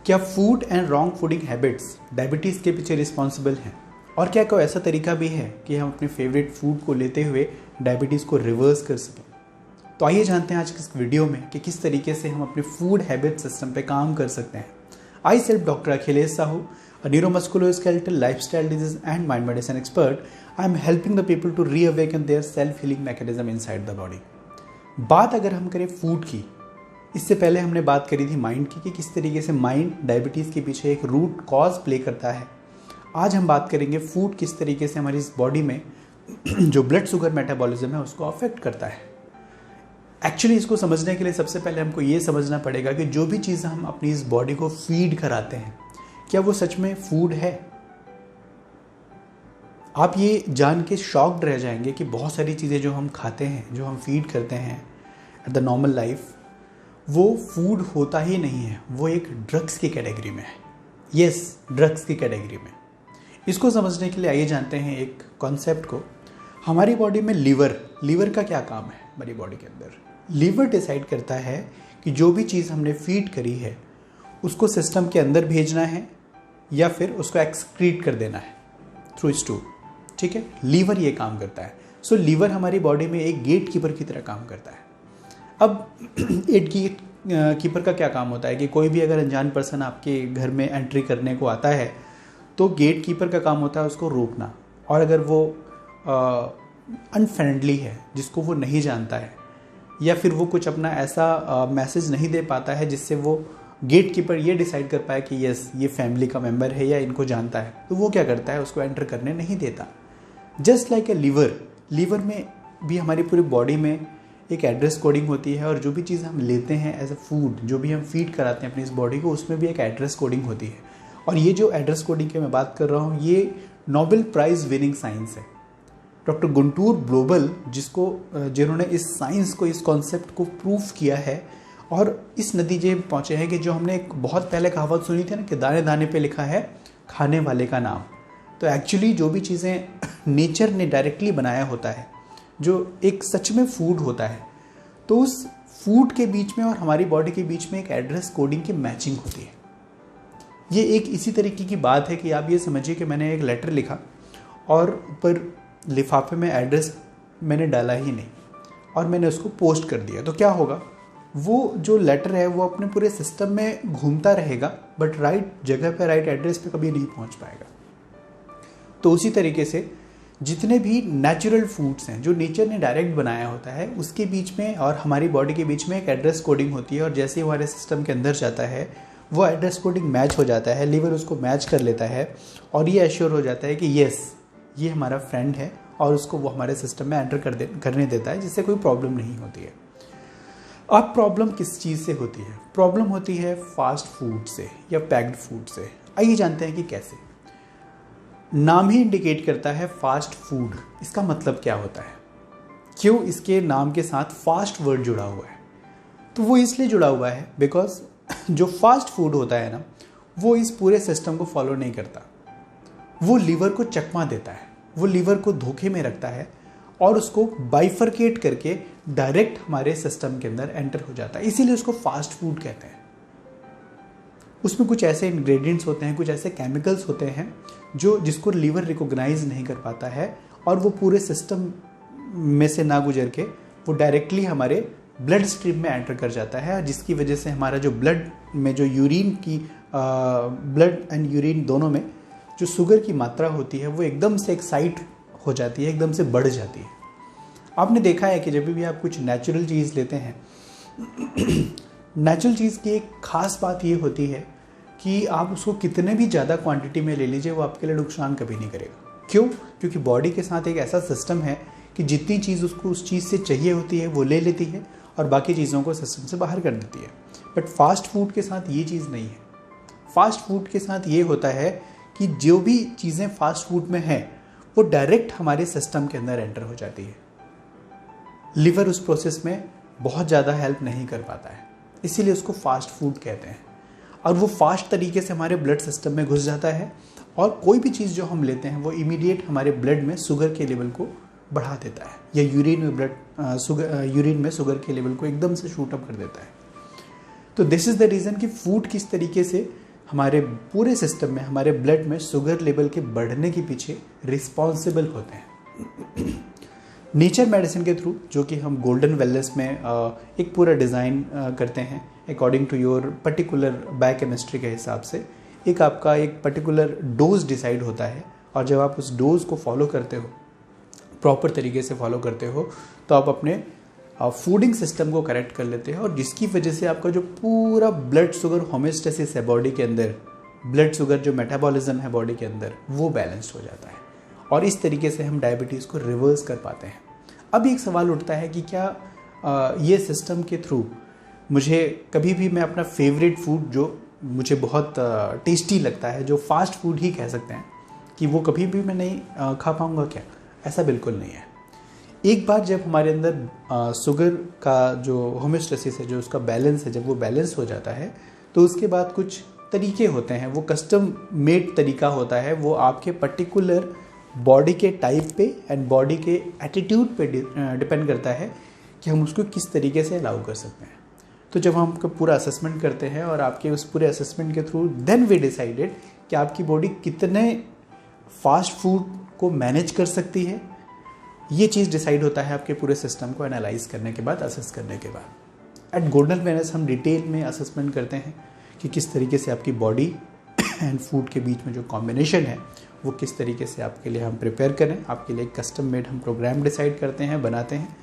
क्या food and wrong fooding habits diabetes के पीछे रिस्पॉन्सिबल हैं? और क्या कोई ऐसा तरीका भी है कि हम अपने फेवरेट फूड को लेते हुए डायबिटीज़ को रिवर्स कर सकें? तो आइए जानते हैं आज की इस वीडियो में कि किस तरीके से हम अपने फूड हैबिट सिस्टम पे काम कर सकते हैं। I self doctor Akhilesh Sahu, a neuromusculoskeletal lifestyle disease and mind medicine expert. I am helping the people to reawaken their self-healing mechanism inside the body. बात अगर हम करें फूड की, इससे पहले हमने बात करी थी माइंड की कि किस तरीके से माइंड डायबिटीज़ के पीछे एक रूट कॉज प्ले करता है। आज हम बात करेंगे फूड किस तरीके से हमारी इस बॉडी में जो ब्लड शुगर मेटाबॉलिज्म है उसको अफेक्ट करता है। एक्चुअली इसको समझने के लिए सबसे पहले हमको ये समझना पड़ेगा कि जो भी चीज़ हम अपनी इस बॉडी को फीड कराते हैं, क्या वो सच में फूड है? आप ये जान के शॉक्ड रह जाएंगे कि बहुत सारी चीज़ें जो हम खाते हैं, जो हम फीड करते हैं एट द नॉर्मल लाइफ, वो फूड होता ही नहीं है, वो एक ड्रग्स की कैटेगरी में है। यस, ड्रग्स की कैटेगरी में। इसको समझने के लिए आइए जानते हैं एक कॉन्सेप्ट को। हमारी बॉडी में लीवर का क्या काम है? हमारी बॉडी के अंदर लीवर डिसाइड करता है कि जो भी चीज़ हमने फीड करी है उसको सिस्टम के अंदर भेजना है या फिर उसको एक्सक्रीट कर देना है थ्रू स्टूल। ठीक है, लीवर ये काम करता है। सो लीवर हमारी बॉडी में एक गेट कीपर की तरह काम करता है। अब एक गेट कीपर का क्या काम होता है कि कोई भी अगर अनजान पर्सन आपके घर में एंट्री करने को आता है तो गेट कीपर का काम होता है उसको रोकना। और अगर वो अनफ्रेंडली है, जिसको वो नहीं जानता है, या फिर वो कुछ अपना ऐसा मैसेज नहीं दे पाता है जिससे वो गेट कीपर ये डिसाइड कर पाए कि यस ये फैमिली का मेंबर है या इनको जानता है, तो वो क्या करता है, उसको एंटर करने नहीं देता। जस्ट लाइक ए लीवर में भी हमारी पूरी बॉडी में एक एड्रेस कोडिंग होती है, और जो भी चीज़ हम लेते हैं एज अ फूड, जो भी हम फीड कराते हैं अपनी इस बॉडी को, उसमें भी एक एड्रेस कोडिंग होती है। और ये जो एड्रेस कोडिंग की मैं बात कर रहा हूँ, ये नोबेल प्राइज विनिंग साइंस है। डॉक्टर गुंटूर ब्लोबल जिन्होंने इस साइंस को, इस कॉन्सेप्ट को प्रूफ किया है और इस नतीजे पे पहुँचे हैं कि जो हमने एक बहुत पहले कहावत सुनी थी ना कि दाने दाने पे लिखा है खाने वाले का नाम। तो एक्चुअली जो भी चीज़ें नेचर ने डायरेक्टली बनाया होता है, जो एक सच में फूड होता है, तो उस फूड के बीच में और हमारी बॉडी के बीच में एक एड्रेस कोडिंग की मैचिंग होती है। ये एक इसी तरीके की बात है कि आप ये समझिए कि मैंने एक लेटर लिखा और ऊपर लिफाफे में एड्रेस मैंने डाला ही नहीं और मैंने उसको पोस्ट कर दिया, तो क्या होगा, वो जो लेटर है वो अपने पूरे सिस्टम में घूमता रहेगा बट राइट जगह पे, राइट एड्रेस पे कभी नहीं पहुंच पाएगा। तो उसी तरीके से जितने भी नेचुरल फूड्स हैं जो नेचर ने डायरेक्ट बनाया होता है, उसके बीच में और हमारी बॉडी के बीच में एक एड्रेस कोडिंग होती है, और जैसे ही हमारे सिस्टम के अंदर जाता है वो एड्रेस कोडिंग मैच हो जाता है, लीवर उसको मैच कर लेता है और ये एश्योर हो जाता है कि यस ये हमारा फ्रेंड है, और उसको वो हमारे सिस्टम में एंटर करने देता है, जिससे कोई प्रॉब्लम नहीं होती है। अब प्रॉब्लम किस चीज़ से होती है? प्रॉब्लम होती है फास्ट फूड से या पैक्ड फूड से। आइए जानते हैं कि कैसे। नाम ही इंडिकेट करता है फास्ट फूड। इसका मतलब क्या होता है? क्यों इसके नाम के साथ फास्ट वर्ड जुड़ा हुआ है? तो वो इसलिए जुड़ा हुआ है बिकॉज जो फास्ट फूड होता है ना, वो इस पूरे सिस्टम को फॉलो नहीं करता। वो लीवर को चकमा देता है, वो लीवर को धोखे में रखता है और उसको बाइफरकेट करके डायरेक्ट हमारे सिस्टम के अंदर एंटर हो जाता है। इसीलिए उसको फास्ट फूड कहते हैं। उसमें कुछ ऐसे इंग्रेडिएंट्स होते हैं, कुछ ऐसे केमिकल्स होते हैं जिसको लीवर रिकॉग्नाइज नहीं कर पाता है, और वो पूरे सिस्टम में से ना गुजर के वो डायरेक्टली हमारे ब्लड स्ट्रीम में एंटर कर जाता है, जिसकी वजह से हमारा जो ब्लड में जो यूरिन की ब्लड एंड यूरिन दोनों में जो शुगर की मात्रा होती है वो एकदम से एक्साइट हो जाती है, एकदम से बढ़ जाती है। आपने देखा है कि जब भी आप कुछ नेचुरल चीज़ लेते हैं नेचुरल चीज़ की एक ख़ास बात ये होती है कि आप उसको कितने भी ज़्यादा क्वांटिटी में ले लीजिए, वो आपके लिए नुकसान कभी नहीं करेगा। क्यों? क्योंकि बॉडी के साथ एक ऐसा सिस्टम है कि जितनी चीज़ उसको उस चीज़ से चाहिए होती है वो ले लेती है और बाकी चीज़ों को सिस्टम से बाहर कर देती है। बट फास्ट फूड के साथ ये चीज़ नहीं है। फास्ट फूड के साथ ये होता है कि जो भी चीज़ें फास्ट फूड में हैं वो डायरेक्ट हमारे सिस्टम के अंदर एंटर हो जाती है। लिवर उस प्रोसेस में बहुत ज़्यादा हेल्प नहीं कर पाता है, इसीलिए उसको फास्ट फूड कहते हैं। और वो फास्ट तरीके से हमारे ब्लड सिस्टम में घुस जाता है, और कोई भी चीज़ जो हम लेते हैं वो इमीडिएट हमारे ब्लड में शुगर के लेवल को बढ़ा देता है, या यूरिन में शुगर के लेवल को एकदम से शूट अप कर देता है। तो दिस इज़ द रीज़न कि फूड किस तरीके से हमारे पूरे सिस्टम में, हमारे ब्लड में शुगर लेवल के बढ़ने के पीछे रिस्पॉन्सिबल होते हैं। नेचर मेडिसिन के थ्रू, जो कि हम गोल्डन वेलनेस में एक पूरा डिज़ाइन करते हैं according to your particular biochemistry के हिसाब से, एक आपका एक पर्टिकुलर डोज डिसाइड होता है, और जब आप उस डोज को फॉलो करते हो, प्रॉपर तरीके से फॉलो करते हो, तो आप अपने फूडिंग सिस्टम को करेक्ट कर लेते हैं, और जिसकी वजह से आपका जो पूरा ब्लड शुगर होमियोस्टेसिस है बॉडी के अंदर, ब्लड शुगर जो मेटाबॉलिज्म है बॉडी के अंदर, वो बैलेंस्ड हो जाता है, और इस तरीके से हम डायबिटीज़ को रिवर्स कर पाते हैं। अब एक सवाल उठता है कि क्या ये सिस्टम के थ्रू मुझे कभी भी, मैं अपना फेवरेट फूड जो मुझे बहुत टेस्टी लगता है, जो फास्ट फूड ही कह सकते हैं, कि वो कभी भी मैं नहीं खा पाऊँगा क्या? ऐसा बिल्कुल नहीं है। एक बार जब हमारे अंदर शुगर का जो होमियोस्टेसिस है, जो उसका बैलेंस है, जब वो बैलेंस हो जाता है, तो उसके बाद कुछ तरीके होते हैं, वो कस्टम मेड तरीका होता है, वो आपके पर्टिकुलर बॉडी के टाइप पे एंड बॉडी के एटीट्यूड पे डिपेंड करता है कि हम उसको किस तरीके से अलाउ कर सकते हैं। तो जब हम पूरा असेसमेंट करते हैं, और आपके उस पूरे असेसमेंट के थ्रू देन वी डिसाइडेड कि आपकी बॉडी कितने फास्ट फूड को मैनेज कर सकती है, ये चीज़ डिसाइड होता है आपके पूरे सिस्टम को एनालाइज करने के बाद, असेस करने के बाद। एट गोल्डन वेलनेस हम डिटेल में असेसमेंट करते हैं कि किस तरीके से आपकी बॉडी एंड फूड के बीच में जो कॉम्बिनेशन है, वो किस तरीके से आपके लिए हम प्रिपेयर करें। आपके लिए कस्टम मेड हम प्रोग्राम डिसाइड करते हैं, बनाते हैं,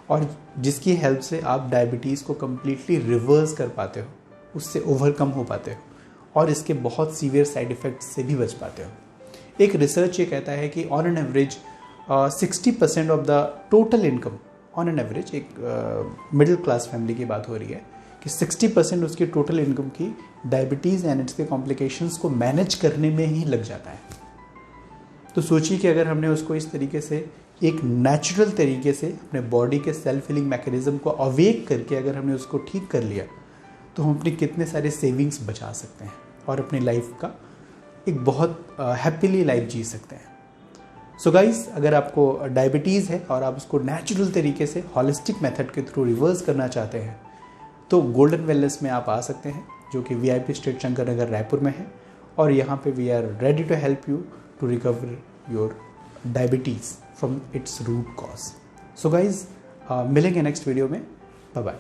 और जिसकी हेल्प से आप डायबिटीज़ को कम्प्लीटली रिवर्स कर पाते हो, उससे ओवरकम हो पाते हो, और इसके बहुत सीवियर साइड इफ़ेक्ट्स से भी बच पाते हो। एक रिसर्च ये कहता है कि on an average 60% of the total income, on an average, एक मिडिल क्लास फैमिली की बात हो रही है, कि 60% उसकी टोटल इनकम की डायबिटीज़ एंड इसके कॉम्प्लिकेशंस को मैनेज करने में ही लग जाता है। तो सोचिए कि अगर हमने उसको इस तरीके से, एक नेचुरल तरीके से अपने बॉडी के सेल्फ हीलिंग मैकेनिज्म को अवेक करके अगर हमने उसको ठीक कर लिया, तो हम अपनी कितने सारे सेविंग्स बचा सकते हैं, और अपनी लाइफ का एक बहुत हैप्पीली लाइफ जी सकते हैं। सो गाइस, अगर आपको डायबिटीज़ है और आप उसको नेचुरल तरीके से हॉलिस्टिक मेथड के थ्रू रिवर्स करना चाहते हैं, तो गोल्डन वेलनेस में आप आ सकते हैं, जो कि VIP स्ट्रीट शंकर नगर रायपुर में है, और यहाँ पे we are ready to help you to recover your diabetes from its root cause. So guys, मिलेंगे नेक्स्ट वीडियो में। Bye bye.